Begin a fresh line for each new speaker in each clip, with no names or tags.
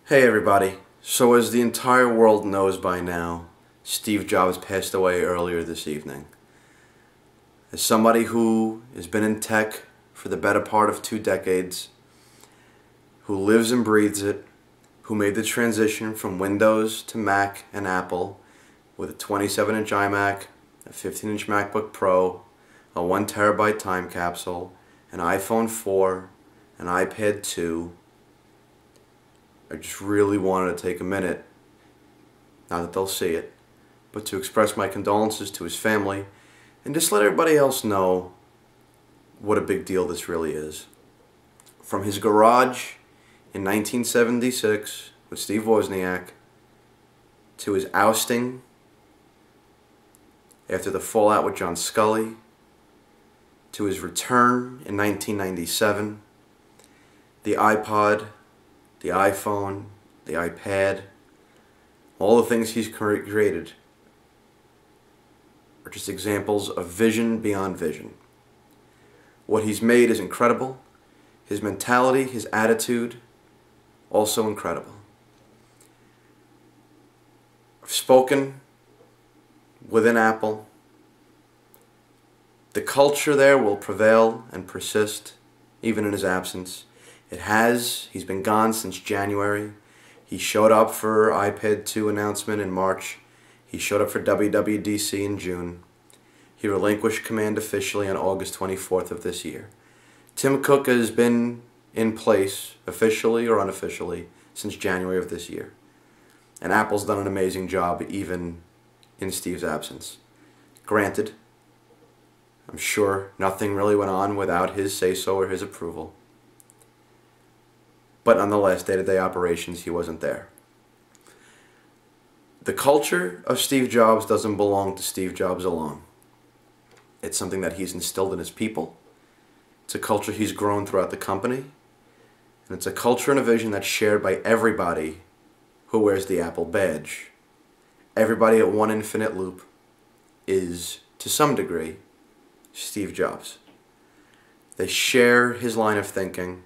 Hey everybody. So as the entire world knows by now, Steve Jobs passed away earlier this evening. As somebody who has been in tech for the better part of 2 decades, who lives and breathes it, who made the transition from Windows to Mac and Apple with a 27-inch iMac, a 15-inch MacBook Pro, a 1 terabyte time capsule, an iPhone 4, an iPad 2, I just really wanted to take a minute, not that they'll see it, but to express my condolences to his family and just let everybody else know what a big deal this really is. From his garage in 1976 with Steve Wozniak to his ousting after the fallout with John Scully to his return in 1997, the iPod, the iPhone, the iPad, all the things he's created are just examples of vision beyond vision. What he's made is incredible. His mentality, his attitude, also incredible. I've spoken within Apple. The culture there will prevail and persist even in his absence. It has. He's been gone since January. He showed up for iPad 2 announcement in March. He showed up for WWDC in June. He relinquished command officially on August 24th of this year. Tim Cook has been in place, officially or unofficially, since January of this year. And Apple's done an amazing job even in Steve's absence. Granted, I'm sure nothing really went on without his say-so or his approval. But nonetheless, day-to-day operations, he wasn't there. The culture of Steve Jobs doesn't belong to Steve Jobs alone. It's something that he's instilled in his people. It's a culture he's grown throughout the company. And it's a culture and a vision that's shared by everybody who wears the Apple badge. Everybody at one infinite loop is, to some degree, Steve Jobs. They share his line of thinking,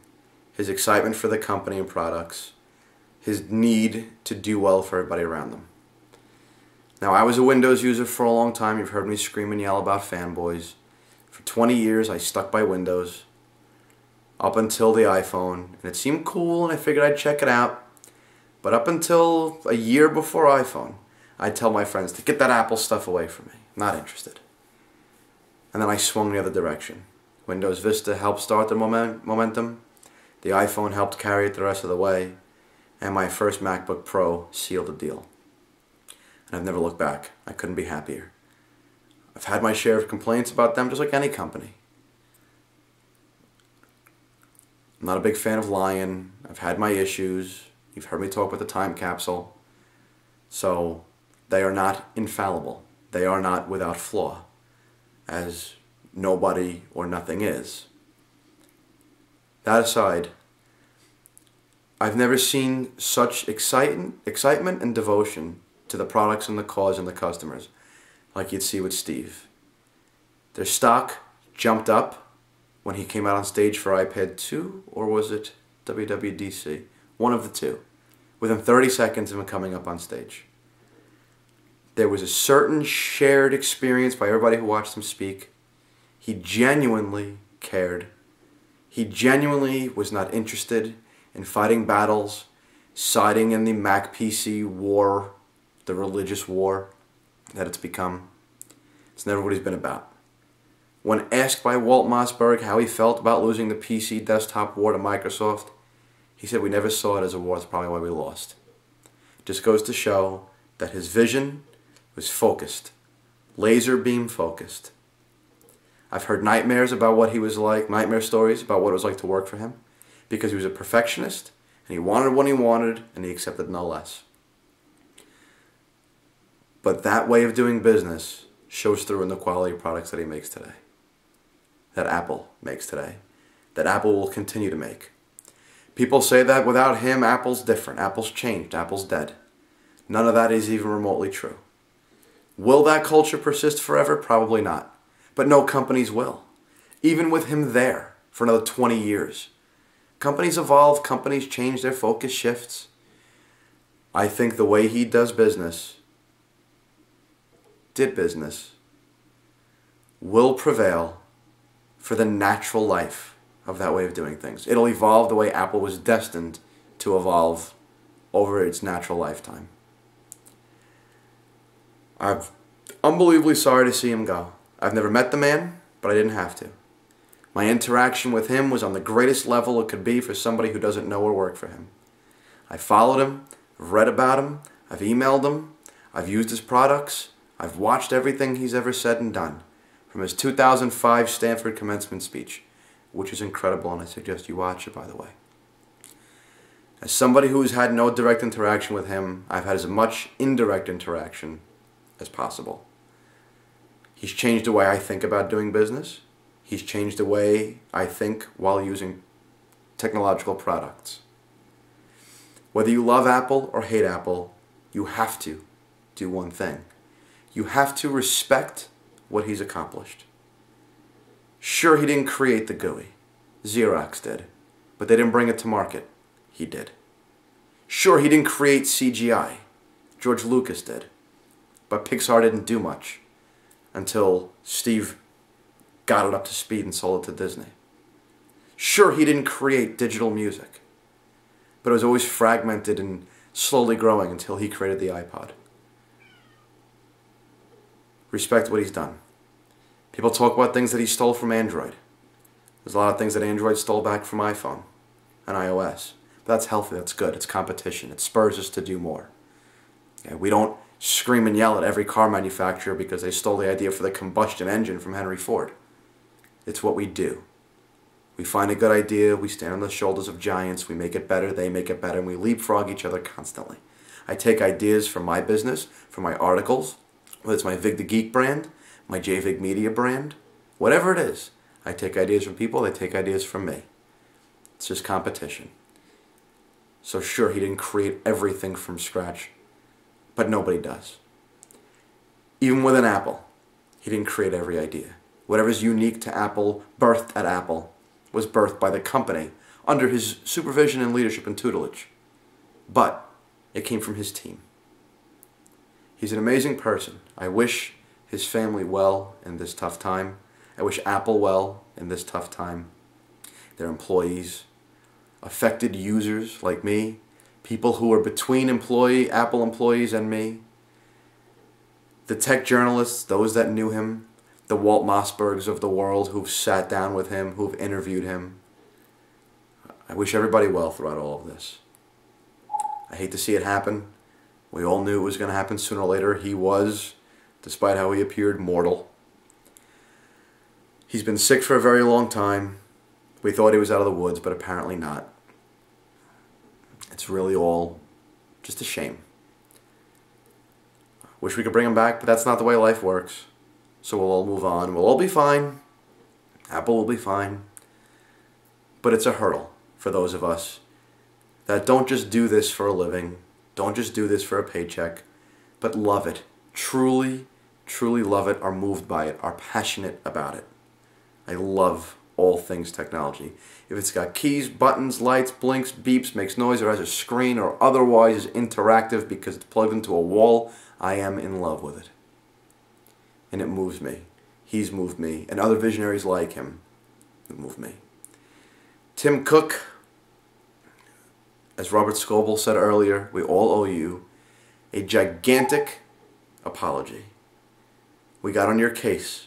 his excitement for the company and products, his need to do well for everybody around them. Now, I was a Windows user for a long time. You've heard me scream and yell about fanboys. For 20 years, I stuck by Windows up until the iPhone, and it seemed cool, and I figured I'd check it out. But up until a year before iPhone, I'd tell my friends to get that Apple stuff away from me. I'm not interested. And then I swung the other direction. Windows Vista helped start the momentum. The iPhone helped carry it the rest of the way, and my first MacBook Pro sealed the deal. And I've never looked back. I couldn't be happier. I've had my share of complaints about them, just like any company. I'm not a big fan of Lion. I've had my issues. You've heard me talk about the time capsule. So they are not infallible. They are not without flaw, as nobody or nothing is. That aside, I've never seen such excitement and devotion to the products and the cause and the customers like you'd see with Steve. Their stock jumped up when he came out on stage for iPad 2, or was it WWDC? One of the two. Within 30 seconds of him coming up on stage. There was a certain shared experience by everybody who watched him speak. He genuinely cared. He genuinely was not interested in fighting battles, siding in the Mac PC war, the religious war that it's become. It's never what he's been about. When asked by Walt Mossberg how he felt about losing the PC desktop war to Microsoft, he said, "We never saw it as a war. That's probably why we lost." It just goes to show that his vision was focused, laser beam focused. I've heard nightmares about what he was like, nightmare stories about what it was like to work for him, because he was a perfectionist, and he wanted what he wanted, and he accepted no less. But that way of doing business shows through in the quality of products that he makes today, that Apple makes today, that Apple will continue to make. People say that without him, Apple's different, Apple's changed, Apple's dead. None of that is even remotely true. Will that culture persist forever? Probably not. But no companies will. Even with him there for another 20 years. Companies evolve, companies change, their focus shifts. I think the way he did business, will prevail for the natural life of that way of doing things. It'll evolve the way Apple was destined to evolve over its natural lifetime. I'm unbelievably sorry to see him go. I've never met the man, but I didn't have to. My interaction with him was on the greatest level it could be for somebody who doesn't know or work for him. I followed him, I've read about him, I've emailed him, I've used his products, I've watched everything he's ever said and done. From his 2005 Stanford commencement speech, which is incredible, and I suggest you watch it, by the way. As somebody who's had no direct interaction with him, I've had as much indirect interaction as possible. He's changed the way I think about doing business. He's changed the way I think while using technological products. Whether you love Apple or hate Apple, you have to do one thing. You have to respect what he's accomplished. Sure, he didn't create the GUI. Xerox did. But they didn't bring it to market. He did. Sure, he didn't create CGI. George Lucas did. But Pixar didn't do much until Steve got it up to speed and sold it to Disney. Sure, he didn't create digital music. But it was always fragmented and slowly growing until he created the iPod. Respect what he's done. People talk about things that he stole from Android. There's a lot of things that Android stole back from iPhone and iOS. But that's healthy, that's good, it's competition. It spurs us to do more. Okay, we don't scream and yell at every car manufacturer because they stole the idea for the combustion engine from Henry Ford. It's what we do. We find a good idea, we stand on the shoulders of giants, we make it better, they make it better, and we leapfrog each other constantly. I take ideas from my business, from my articles, whether it's my Vig the Geek brand, my JVig Media brand, whatever it is. I take ideas from people, they take ideas from me. It's just competition. So sure, he didn't create everything from scratch, but nobody does. Even with an Apple, he didn't create every idea. Whatever's unique to Apple, birthed at Apple, was birthed by the company under his supervision and leadership and tutelage. But it came from his team. He's an amazing person. I wish his family well in this tough time. I wish Apple well in this tough time. Their employees, affected users like me, people who are between Apple employees and me, the tech journalists, those that knew him, the Walt Mossbergs of the world who've sat down with him, who've interviewed him. I wish everybody well throughout all of this. I hate to see it happen. We all knew it was going to happen sooner or later. He was, despite how he appeared, mortal. He's been sick for a very long time. We thought he was out of the woods, but apparently not. It's really all just a shame. Wish we could bring him back, but that's not the way life works. So we'll all move on. We'll all be fine. Apple will be fine. But it's a hurdle for those of us that don't just do this for a living, don't just do this for a paycheck, but love it. Truly, truly love it, are moved by it, are passionate about it. I love all things technology. If it's got keys, buttons, lights, blinks, beeps, makes noise, or has a screen, or otherwise is interactive because it's plugged into a wall, I am in love with it. And it moves me. He's moved me. And other visionaries like him move me. Tim Cook, as Robert Scoble said earlier, we all owe you a gigantic apology. We got on your case.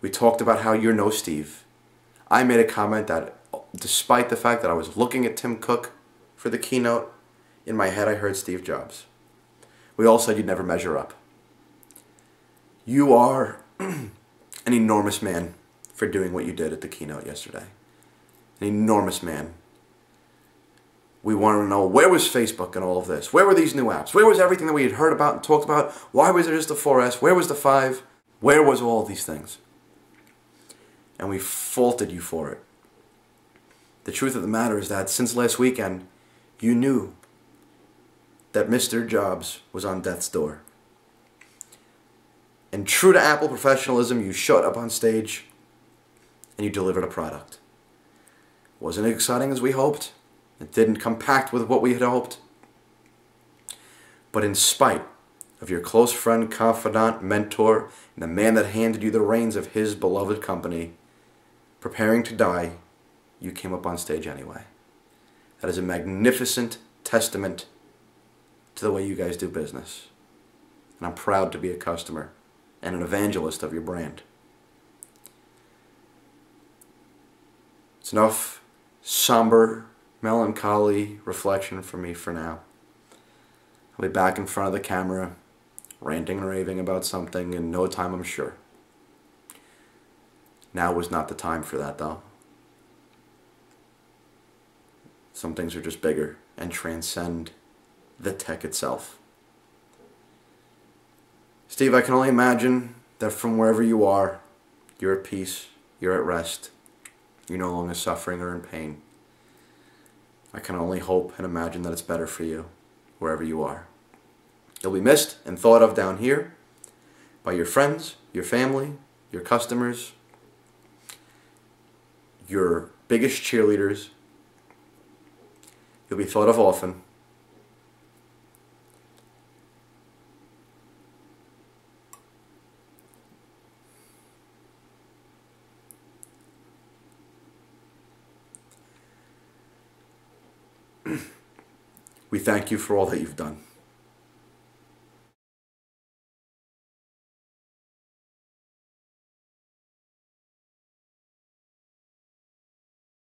We talked about how you're no Steve. I made a comment that despite the fact that I was looking at Tim Cook for the keynote, in my head I heard Steve Jobs. We all said you'd never measure up. You are an enormous man for doing what you did at the keynote yesterday. An enormous man. We wanted to know, where was Facebook and all of this? Where were these new apps? Where was everything that we had heard about and talked about? Why was there just the 4S? Where was the 5? Where was all these things? And we faulted you for it. The truth of the matter is that since last weekend, you knew that Mr. Jobs was on death's door. And true to Apple professionalism, you showed up on stage and you delivered a product. Wasn't as exciting as we hoped. It didn't compact with what we had hoped. But in spite of your close friend, confidant, mentor, and the man that handed you the reins of his beloved company, preparing to die, you came up on stage anyway. That is a magnificent testament to the way you guys do business. And I'm proud to be a customer and an evangelist of your brand. It's enough somber, melancholy reflection for me for now. I'll be back in front of the camera, ranting and raving about something in no time, I'm sure. Now was not the time for that, though. Some things are just bigger and transcend the tech itself. Steve, I can only imagine that from wherever you are, you're at peace, you're at rest, you're no longer suffering or in pain. I can only hope and imagine that it's better for you, wherever you are. You'll be missed and thought of down here by your friends, your family, your customers, your biggest cheerleaders. You'll be thought of often. We thank you for all that you've done.